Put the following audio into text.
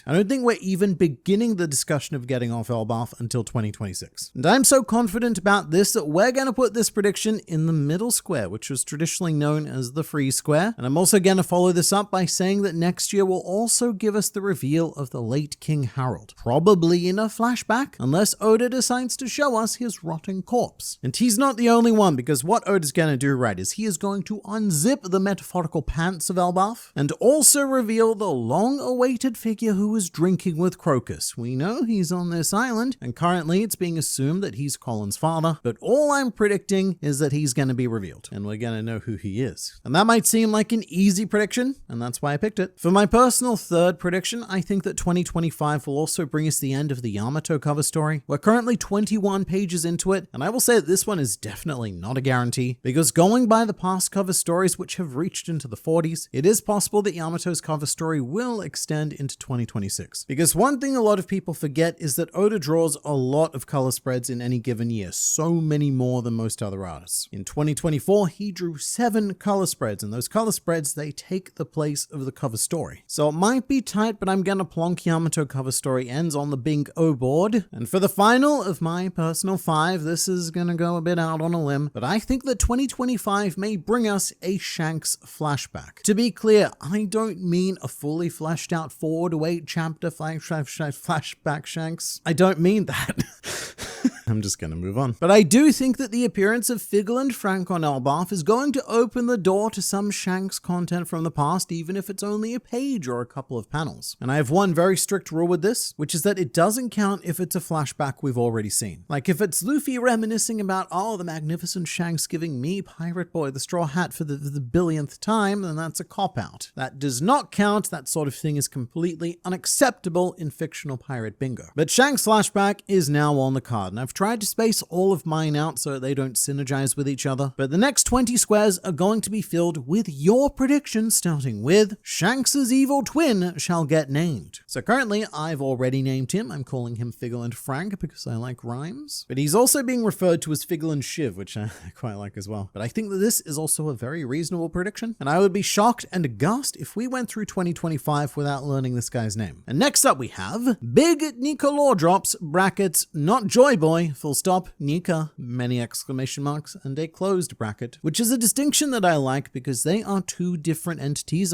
I don't think we're even beginning the discussion of getting off Elbaf until 2026. And I'm so confident about this that we're going to put this prediction in the middle square, which was traditionally known as the free square. And I'm also going to follow this up by saying that next year will also give us the reveal of the late King Harold, probably in a flashback, unless Oda decides to show us his rotting corpse. And he's not the only one, because what Oda's going to do right is he is going to unzip the metaphorical pants of Elbaf and also reveal the long-awaited figure who was drinking with Crocus. We know he's on this island, and currently it's being assumed that he's Colin's father, but all I'm predicting is that he's going to be revealed, and we're going to know who he is. And that might seem like an easy prediction, and that's why I picked it. For my personal third prediction, I think that 2025 will also bring us the end of the Yamato cover story. We're currently 21 pages into it, and I will say that this one is definitely not a guarantee, because going by the past cover stories which have reached into the 40s, it is possible that Yamato's cover story will extend into 2026. Because one thing a lot of people forget is that Oda draws a lot of color spreads in any given year, so many more than most other artists. In 2024, he drew 7 color spreads, and those color spreads, they take the place of the cover story. So it might be tight, but I'm gonna plonk Yamato cover story ends on the bink-o board. And for the final of my personal 5, this is gonna go a bit out on a limb, but I think that 2025 may bring us a Shanks flashback. To be clear, I don't mean a fully fleshed out 4 to 8 chapter flashback Shanks. I don't mean that. I'm just going to move on. But I do think that the appearance of Figl and Frank on Elbaf is going to open the door to some Shanks content from the past, even if it's only a page or a couple of panels. And I have one very strict rule with this, which is that it doesn't count if it's a flashback we've already seen. Like if it's Luffy reminiscing about, oh, the magnificent Shanks giving me, Pirate Boy, the straw hat for the billionth time, then that's a cop-out. That does not count. That sort of thing is completely unacceptable in fictional Pirate Bingo. But Shanks flashback is now on the card, and I've tried to space all of mine out so they don't synergize with each other, but the next 20 squares are going to be filled with your predictions, starting with Shanks's evil twin shall get named. So currently I've already named him. I'm calling him Figl and Frank because I like rhymes, but he's also being referred to as Figl and Shiv, which I quite like as well. But I think that this is also a very reasonable prediction, and I would be shocked and aghast if we went through 2025 without learning this guy's name. And next up we have Big Nika Law Drops, brackets, not Joy Boy, full stop, Nika, many exclamation marks, and a closed bracket, which is a distinction that I like because they are 2 different entities